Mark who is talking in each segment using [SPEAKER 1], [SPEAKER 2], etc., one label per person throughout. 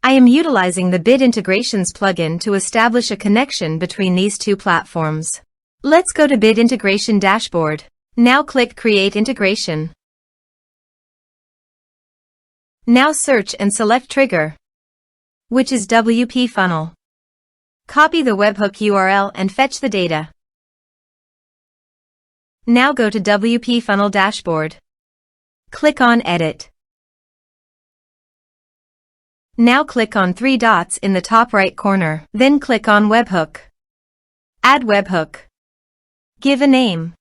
[SPEAKER 1] I am utilizing the Bit Integrations plugin to establish a connection between these two platforms. Let's go to Bit Integration Dashboard. Now click Create Integration. Now search and select Trigger, which is WPFunnel. Copy the webhook URL and fetch the data. Now go to WPFunnel Dashboard. Click on Edit. Now click on 3 dots in the top right corner. Then click on Webhook. Add webhook. Give a name.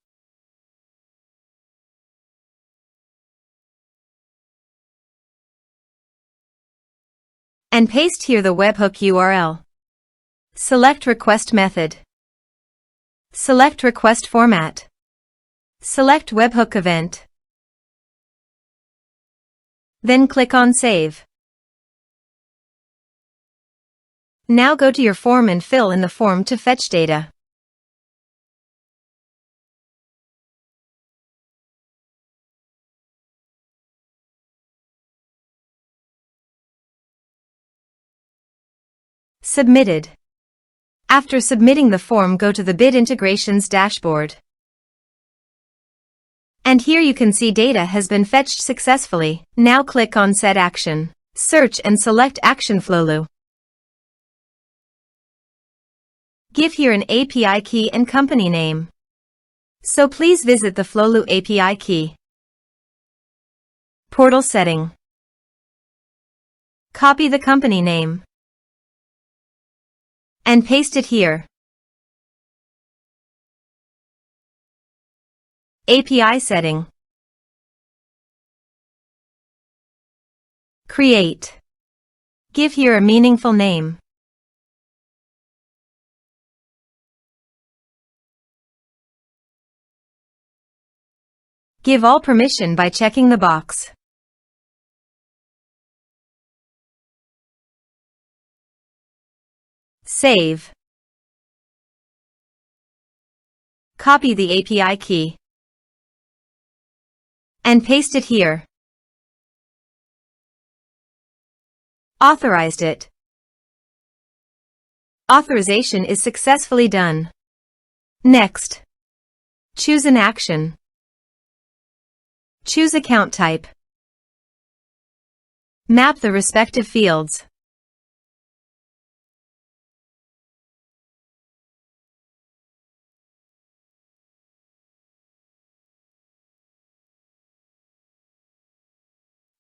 [SPEAKER 1] And paste here the webhook URL. Select Request Method. Select Request Format. Select Webhook Event. Then click on Save. Now go to your form and fill in the form to fetch data. Submitted. After submitting the form, go to the Bit Integrations dashboard. And here you can see data has been fetched successfully. Now click on Set Action. Search and select Action Flowlu. Give here an API key and company name. So please visit the Flowlu API key. Portal setting. Copy the company name and paste it here. API setting. Create. Give here a meaningful name. Give all permission by checking the box. Save. Copy the API key and paste it here. Authorized it. Authorization is successfully done. Next, choose an action. Choose account type. Map the respective fields.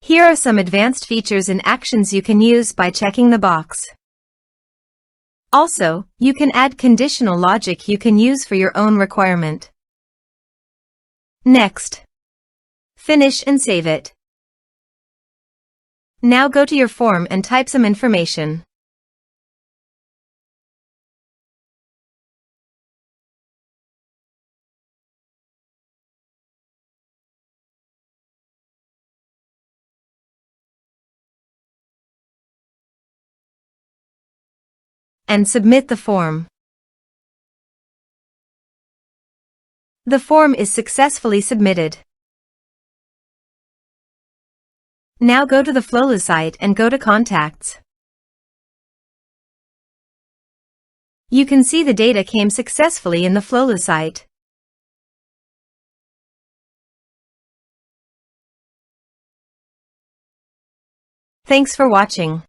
[SPEAKER 1] Here are some advanced features and actions you can use by checking the box. Also, you can add conditional logic you can use for your own requirement. Next, finish and save it. Now go to your form and type some information. And submit the form. The form is successfully submitted. Now go to the Flowlu site and go to Contacts. You can see the data came successfully in the Flowlu site. Thanks for watching.